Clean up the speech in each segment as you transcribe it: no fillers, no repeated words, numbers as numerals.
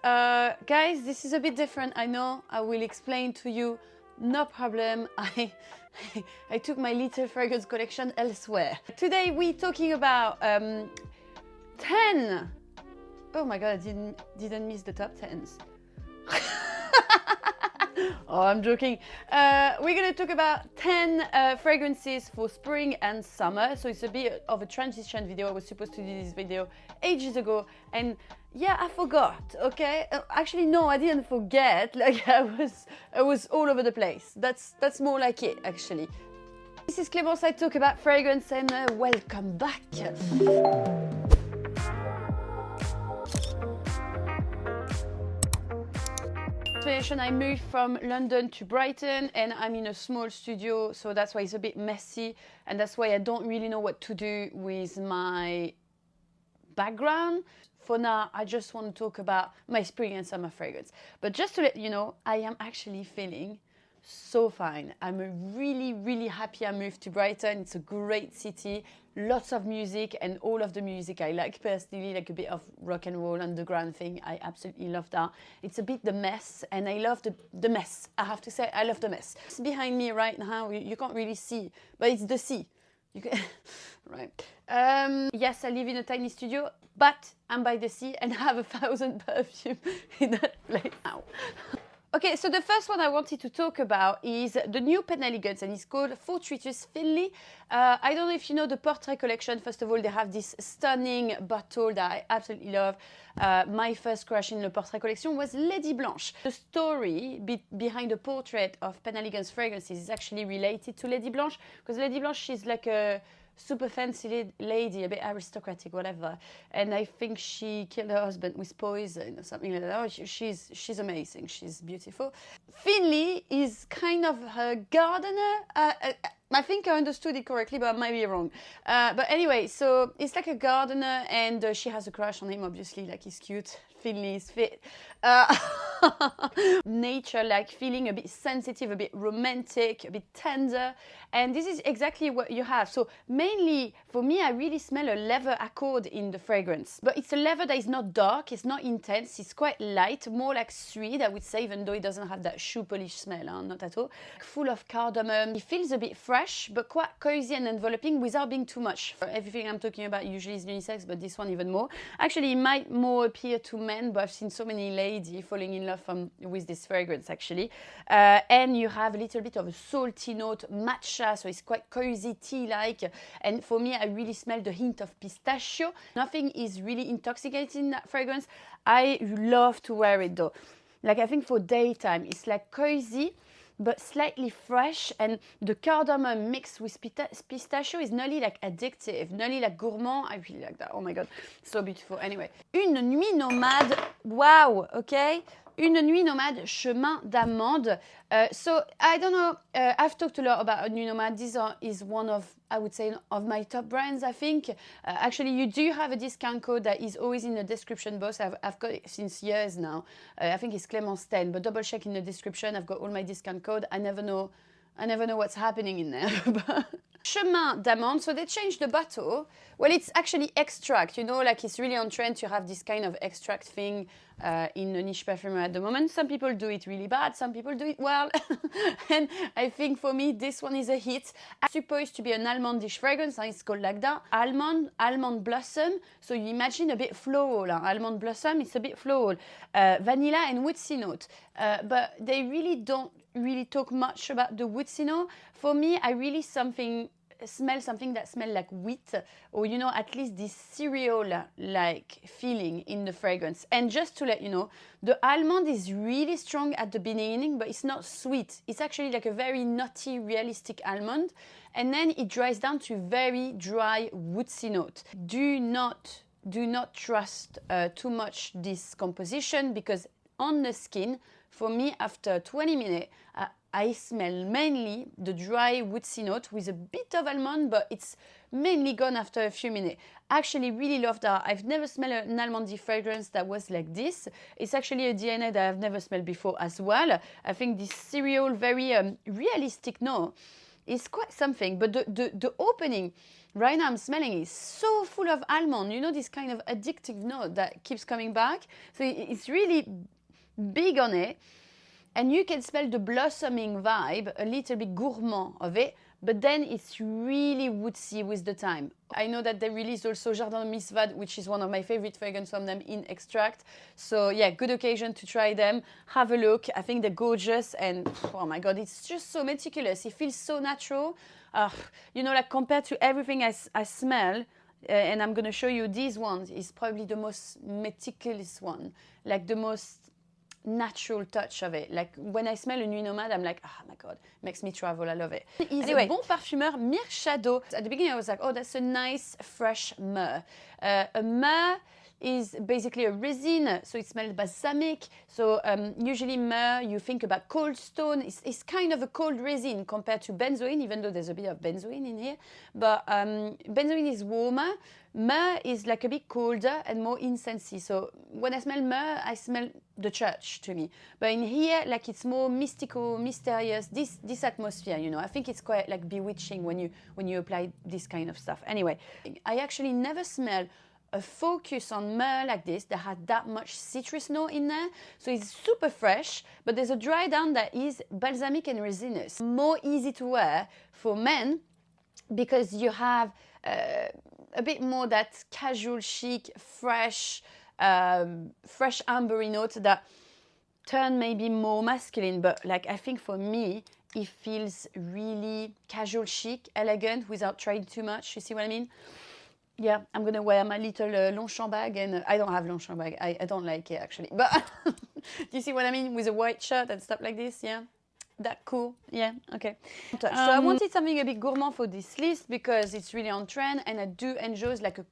Guys, this is a bit different. I know. I will explain to you. No problem. I took my little fragrance collection elsewhere. Today we're talking about 10. Oh my god, I didn't miss the top 10s. Oh, I'm joking. We're gonna talk about 10 fragrances for spring and summer. So it's a bit of a transition video. I was supposed to do this video ages ago, and yeah, I forgot. Okay, actually no, I didn't forget. Like I was all over the place. That's more like it, actually. This is Clémence. I talk about fragrance, and welcome back. I moved from London to Brighton, and I'm in a small studio, so that's why it's a bit messy, and that's why I don't really know what to do with my background. For now, I just want to talk about my spring and summer fragrance. But just to let you know, I am actually feeling so fine. I'm really happy I moved to Brighton. It's a great city, lots of music, and all of the music I like personally, like a bit of rock and roll underground thing. I absolutely love that. It's a bit the mess, and I love the mess. I have to say, I love the mess. It's behind me right now. You can't really see, but it's the sea. You can right. Yes, I live in a tiny studio, but I'm by the sea and I have 1,000 perfume in that place now. Okay, so the first one I wanted to talk about is the new Penhaligon, and it's called Fortuitous Finley. I don't know if you know the Portrait collection. First of all, they have this stunning bottle that I absolutely love. My first crush in the Portrait collection was Lady Blanche. The story behind the portrait of Penhaligon's fragrances is actually related to Lady Blanche, because Lady Blanche, she's like a super fancy lady, a bit aristocratic, whatever. And I think she killed her husband with poison or something like that. Oh, she's amazing. She's beautiful. Finley is kind of her gardener. I think I understood it correctly, but I might be wrong. But anyway, so it's like a gardener, and she has a crush on him, obviously, like he's cute. Finley is fit. Nature, like feeling a bit sensitive, a bit romantic, a bit tender. And this is exactly what you have. So mainly, for me, I really smell a leather accord in the fragrance. But it's a leather that is not dark, it's not intense, it's quite light, more like sweet, I would say, even though it doesn't have that shoe polish smell, not at all. Full of cardamom. It feels a bit fresh, but quite cozy and enveloping without being too much. Everything I'm talking about usually is unisex, but this one even more. Actually, it might more appear to men, but I've seen so many ladies falling in love with this fragrance, actually. And you have a little bit of a salty note, matcha, so it's quite cozy, tea-like. And for me, I really smell the hint of pistachio. Nothing is really intoxicating in that fragrance. I love to wear it, though. Like, I think for daytime, it's like cozy, but slightly fresh, and the cardamom mixed with pistachio is nearly like addictive, nearly like gourmand. I really like that. Oh my god, so beautiful. Anyway, Une Nuit Nomade, wow, okay. Une Nuit Nomade Chemin d'Amande. So I don't know, I've talked a lot about Une Nuit Nomade. This is one of, I would say, of my top brands, I think. Actually, you do have a discount code that is always in the description box. I've got it since years now. I think it's Clémence 10, but double check in the description. I've got all my discount code. I never know what's happening in there. Chemin d'Amande, so they changed the bottle. Well, it's actually extract, you know, like it's really on trend to have this kind of extract thing in the niche perfumery at the moment. Some people do it really bad, some people do it well. And I think for me, this one is a hit. It's supposed to be an almondish fragrance, and it's called like that. Almond blossom, so you imagine a bit floral. Almond blossom, it's a bit floral. Vanilla and woodsy note. But they really don't talk much about the woodsy note. For me, I really smell something that smells like wheat, or you know, at least this cereal like feeling in the fragrance. And just to let you know, the almond is really strong at the beginning, but it's not sweet. It's actually like a very nutty, realistic almond, and then it dries down to very dry woodsy note. Do not trust too much this composition, because on the skin, for me, after 20 minutes, I smell mainly the dry woodsy note with a bit of almond, but it's mainly gone after a few minutes. I actually really love that. I've never smelled an almondy fragrance that was like this. It's actually a DNA that I've never smelled before as well. I think this cereal, very realistic note is quite something. But the opening, right now I'm smelling, is so full of almond. You know, this kind of addictive note that keeps coming back. So it's really big on it. And you can smell the blossoming vibe, a little bit gourmand of it, but then it's really woodsy with the time. I know that they released also Jardin de Miss Vade, which is one of my favorite fragrances from them in extract. So yeah, good occasion to try them. Have a look. I think they're gorgeous and oh my God, it's just so meticulous. It feels so natural. You know, like compared to everything I smell, and I'm going to show you these ones, is probably the most meticulous one, like the most natural touch of it. Like when I smell a Nuit Nomade, I'm like, oh my God, makes me travel. I love it. Anyway, Bon Parfumeur Myrrh Shadow. At the beginning, I was like, oh, that's a nice fresh myrrh. A myrrh is basically a resin, so it smells balsamic. So usually myrrh, you think about cold stone. It's kind of a cold resin compared to benzoin, even though there's a bit of benzoin in here. But benzoin is warmer. Myrrh is like a bit colder and more incensey. So when I smell myrrh, I smell the church to me. But in here, like it's more mystical, mysterious, this atmosphere, you know. I think it's quite like bewitching when you apply this kind of stuff. Anyway, I actually never smelled a focus on myrrh like this that had that much citrus note in there. So it's super fresh, but there's a dry down that is balsamic and resinous. More easy to wear for men because you have a bit more that casual chic, fresh ambery note that turn maybe more masculine. But like I think for me, it feels really casual chic, elegant without trying too much. You see what I mean? Yeah, I'm going to wear my little Longchamp bag, and I don't have Longchamp bag. I don't like it, actually. But do you see what I mean? With a white shirt and stuff like this, yeah? That cool? Yeah, okay. So I wanted something a bit gourmand for this list because it's really on trend, and I do enjoy like a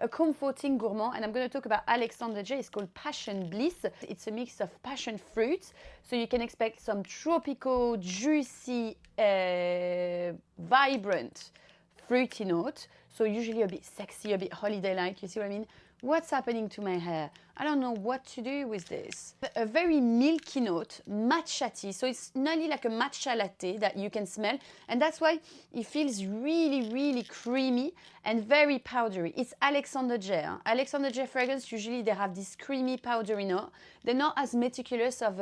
comforting gourmand. And I'm going to talk about Alexandre.J. It's called Passion Bliss. It's a mix of passion fruits. So you can expect some tropical, juicy, vibrant, fruity note. So usually a bit sexy, a bit holiday-like, you see what I mean? What's happening to my hair? I don't know what to do with this. A very milky note, matcha tea. So it's nearly like a matcha latte that you can smell. And that's why it feels really, really creamy and very powdery. It's Alexandre.J. Alexandre.J fragrance, usually they have this creamy, powdery note. They're not as meticulous of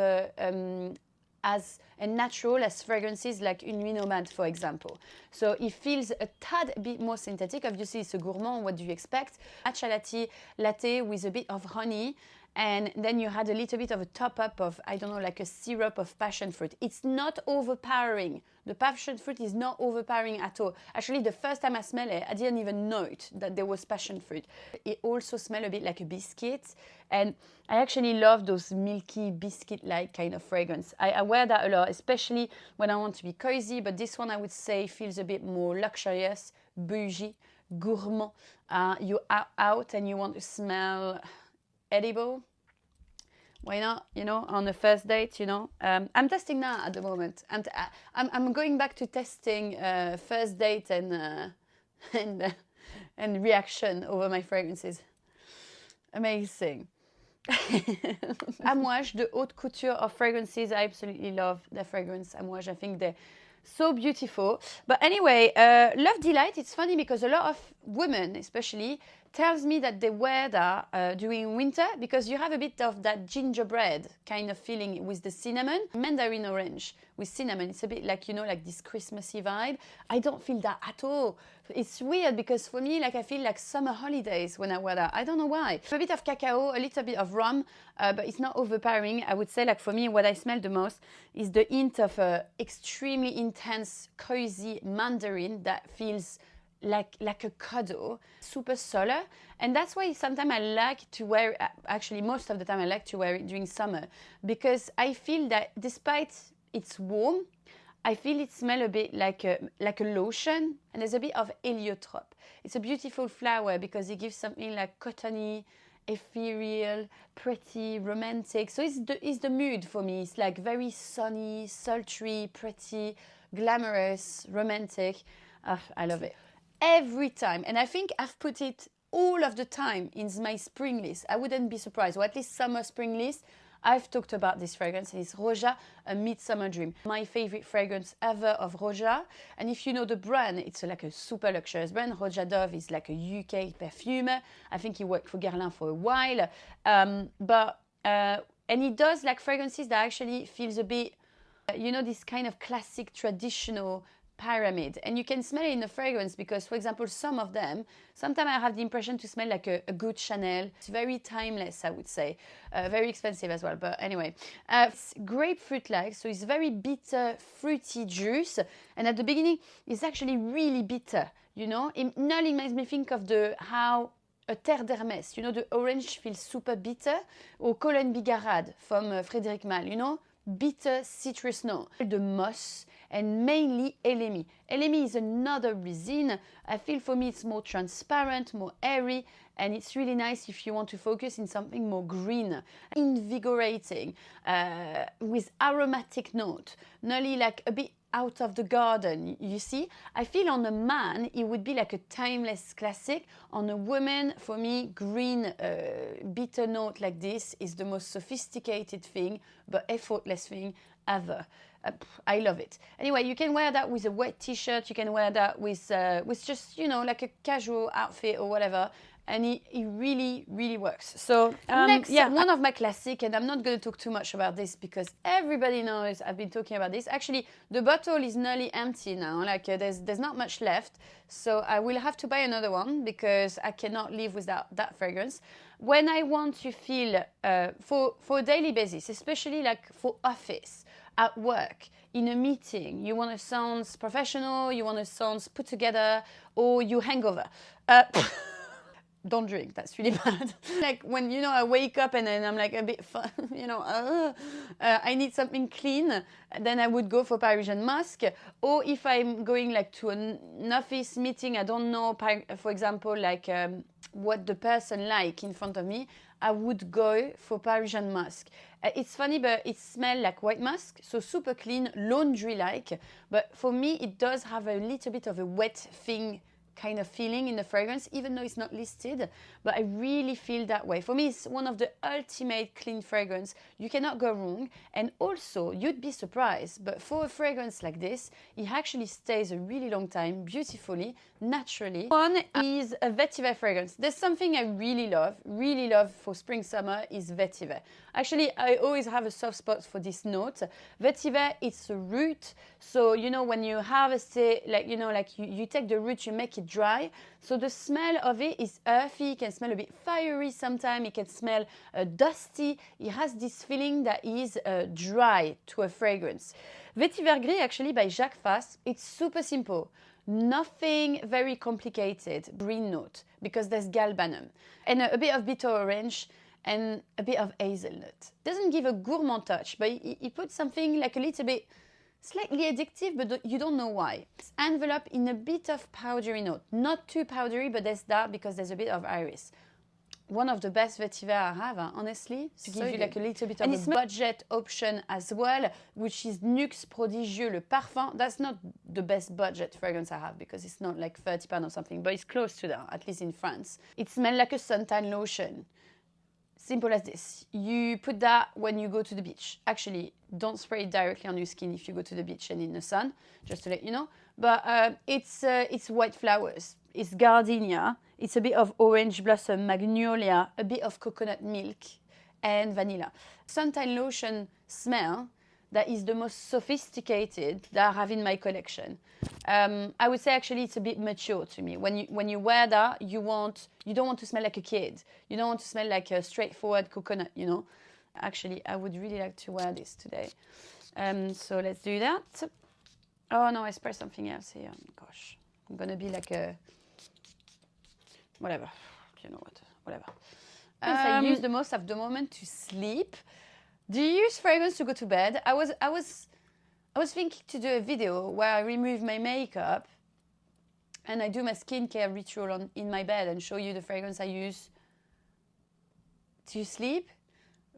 as natural as fragrances like Une Nuit Nomade, for example. So it feels a tad bit more synthetic. Obviously, it's a gourmand. What do you expect? Matcha latte with a bit of honey. And then you had a little bit of a top-up of, I don't know, like a syrup of passion fruit. It's not overpowering. The passion fruit is not overpowering at all. Actually, the first time I smelled it, I didn't even know that there was passion fruit. It also smells a bit like a biscuit. And I actually love those milky, biscuit-like kind of fragrance. I wear that a lot, especially when I want to be cozy. But this one, I would say, feels a bit more luxurious, bougie, gourmand. You're out and you want to smell edible. Why not, you know, on the first date, you know. I'm testing that at the moment. I'm going back to testing first date and reaction over my fragrances. Amazing. Amouage, the haute couture of fragrances. I absolutely love their fragrance, Amouage. I think they're so beautiful. But anyway, Love Delight, it's funny because a lot of women, especially, tells me that they wear that during winter because you have a bit of that gingerbread kind of feeling with the cinnamon. Mandarin orange with cinnamon. It's a bit like, you know, like this Christmassy vibe. I don't feel that at all. It's weird because for me, like I feel like summer holidays when I wear that. I don't know why. A bit of cacao, a little bit of rum, but it's not overpowering. I would say like for me, what I smell the most is the hint of a extremely intense, cozy mandarin that feels like a cuddle, super solar. And that's why sometimes I like to wear it, actually most of the time I like to wear it during summer because I feel that despite it's warm, I feel it smells a bit like a lotion, and there's a bit of heliotrope. It's a beautiful flower because it gives something like cottony, ethereal, pretty, romantic. So it's the mood for me. It's like very sunny, sultry, pretty, glamorous, romantic. I love it. Every time, and I think I've put it all of the time in my spring list. I wouldn't be surprised, or at least summer spring list. I've talked about this fragrance, and it's Roja, a Midsummer Dream. My favorite fragrance ever of Roja. And if you know the brand, it's like a super luxurious brand. Roja Dove is like a UK perfume. I think he worked for Guerlain for a while. And he does like fragrances that actually feels a bit, you know, this kind of classic traditional pyramid. And you can smell it in the fragrance because, for example, some of them, sometimes I have the impression to smell like a good Chanel. It's very timeless, I would say. Very expensive as well, but anyway. It's grapefruit-like, so it's very bitter, fruity juice. And at the beginning, it's actually really bitter, you know. It nearly makes me think of how a Terre d'Hermès, you know, the orange feels super bitter, or Colonne Bigarade from Frédéric Malle, you know, bitter citrus note. The moss, and mainly elemi. Elemi is another resin. I feel for me it's more transparent, more airy, and it's really nice if you want to focus in something more green, invigorating, with aromatic note, nearly like a bit out of the garden, you see. I feel on a man, it would be like a timeless classic. On a woman, for me, green, bitter note like this is the most sophisticated thing, but effortless thing ever. I love it. Anyway, you can wear that with a wet t-shirt, you can wear that with just, you know, like a casual outfit or whatever, and it really, really works. So, next, yeah, one of my classic, and I'm not going to talk too much about this because everybody knows I've been talking about this. Actually, the bottle is nearly empty now, like there's not much left, so I will have to buy another one because I cannot live without that fragrance. When I want to feel, for a daily basis, especially like for office, at work, in a meeting, you want to sound professional, you want to sound put together, or you hangover. Don't drink, that's really bad. Like when, you know, I wake up and then I'm like a bit, you know, I need something clean, then I would go for Parisian Musc. Or if I'm going like to an office meeting, I don't know, for example, like what the person like in front of me, I would go for Parisian Musc. It's funny, but it smells like white musk, so super clean, laundry-like. But for me, it does have a little bit of a wet thing kind of feeling in the fragrance, even though it's not listed, but I really feel that way. For me, it's one of the ultimate clean fragrance. You cannot go wrong. And also, you'd be surprised, but for a fragrance like this, it actually stays a really long time, beautifully, naturally. One is a Vetiver fragrance. There's something I really love for spring, summer, is Vetiver. Actually, I always have a soft spot for this note. Vetiver, it's a root. So, you know, when you harvest it, like, you know, like you take the root, you make it dry. So the smell of it is earthy. It can smell a bit fiery sometimes. It can smell dusty. It has this feeling that is dry to a fragrance. Vetiver Gris, actually, by J.Fath, it's super simple. Nothing very complicated. Green note, because there's galbanum. And a bit of bitter orange, and a bit of hazelnut. Doesn't give a gourmand touch, but he puts something like a little bit slightly addictive, but you don't know why. It's enveloped in a bit of powdery note. Not too powdery, but there's that because there's a bit of iris. One of the best Vetiver I have, honestly, to give you like a little bit of a budget option as well, which is Nuxe Prodigieux, le parfum. That's not the best budget fragrance I have because it's not like £30 or something, but it's close to that, at least in France. It smells like a suntan lotion. Simple as this. You put that when you go to the beach. Actually, don't spray it directly on your skin if you go to the beach and in the sun, just to let you know. But it's white flowers. It's gardenia. It's a bit of orange blossom, magnolia, a bit of coconut milk, and vanilla. Suntan lotion smell that is the most sophisticated that I have in my collection. I would say actually it's a bit mature to me. When you wear that, you don't want to smell like a kid. You don't want to smell like a straightforward coconut, you know. Actually, I would really like to wear this today. So let's do that. Oh no, I sprayed something else here. Gosh, I'm gonna be like a whatever. You know what? Whatever. I use the most at the moment to sleep. Do you use fragrance to go to bed? I was thinking to do a video where I remove my makeup and I do my skincare ritual in my bed and show you the fragrance I use to sleep,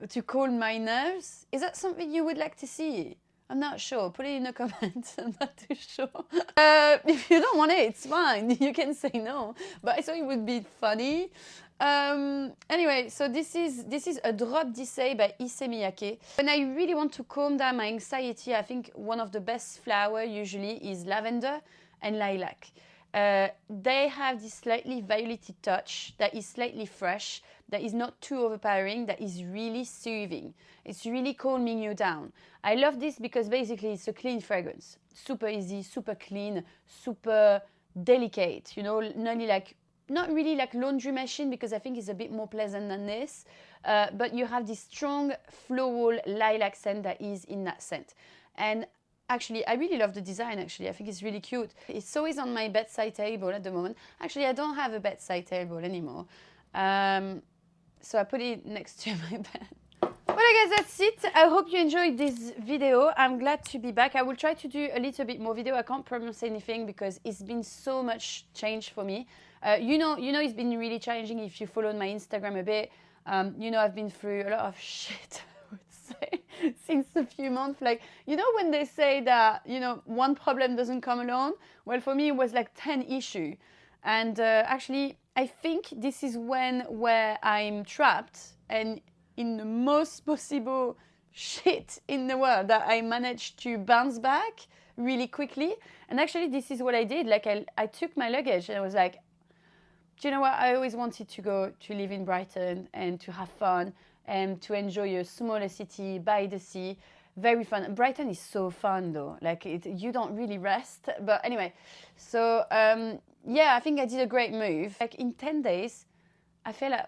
to calm my nerves. Is that something you would like to see? I'm not sure. Put it in the comments. I'm not too sure. If you don't want it, it's fine. You can say no. But I thought it would be funny. Anyway, so this is a drop d'Issey by Issey Miyake. When I really want to calm down my anxiety, I think one of the best flower usually is lavender and lilac. They have this slightly violetty touch that is slightly fresh, that is not too overpowering, that is really soothing. It's really calming you down. I love this because basically it's a clean fragrance. Super easy, super clean, super delicate, you know, not really like laundry machine because I think it's a bit more pleasant than this. But you have this strong floral lilac scent that is in that scent. And actually, I really love the design, actually. I think it's really cute. It's always on my bedside table at the moment. Actually, I don't have a bedside table anymore. So I put it next to my bed. Well, guys, that's it. I hope you enjoyed this video. I'm glad to be back. I will try to do a little bit more video. I can't promise anything because it's been so much change for me. You know, it's been really challenging if you followed my Instagram a bit. You know, I've been through a lot of shit, I would say, since a few months. Like, you know, when they say that, you know, one problem doesn't come alone? Well, for me, it was like 10 issues. And actually, I think this is where I'm trapped and in the most possible shit in the world that I managed to bounce back really quickly. And actually, this is what I did. Like, I took my luggage and I was like, do you know what? I always wanted to go to live in Brighton and to have fun and to enjoy a smaller city by the sea. Very fun. Brighton is so fun though. Like you don't really rest. But anyway, so yeah, I think I did a great move. Like in 10 days, I feel like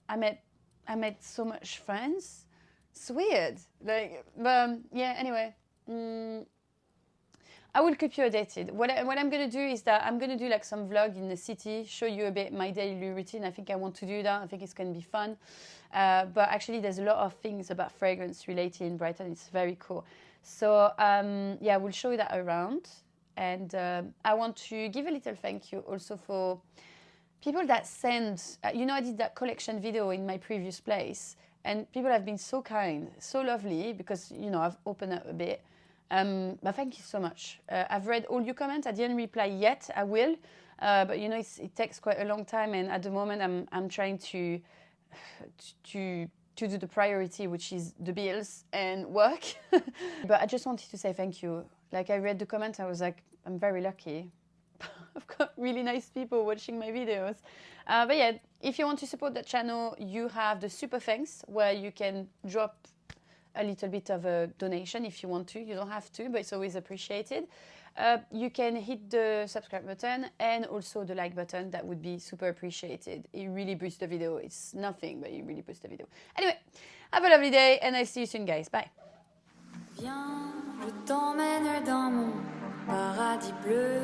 I met so much friends. It's weird. Like, yeah. Anyway. I will keep you updated. What I'm going to do is that I'm going to do like some vlog in the city, show you a bit my daily routine. I think I want to do that. I think it's going to be fun. But actually, there's a lot of things about fragrance related in Brighton. It's very cool. So yeah, we'll show you that around. And I want to give a little thank you also for people that send, you know, I did that collection video in my previous place. And people have been so kind, so lovely because, you know, I've opened up a bit. But thank you so much. I've read all your comments. I didn't reply yet. I will, but you know it takes quite a long time, and at the moment I'm trying to do the priority, which is the bills and work. But I just wanted to say thank you. Like I read the comments, I was like, I'm very lucky. I've got really nice people watching my videos. But yeah, if you want to support that channel, you have the super thanks where you can drop a little bit of a donation if you want to. You don't have to, but it's always appreciated. You can hit the subscribe button and also the like button. That would be super appreciated. It really boosts the video. It's nothing, but it really boosts the video. Anyway, have a lovely day and I'll see you soon, guys. Bye. Viens, je t'emmène dans mon paradis bleu.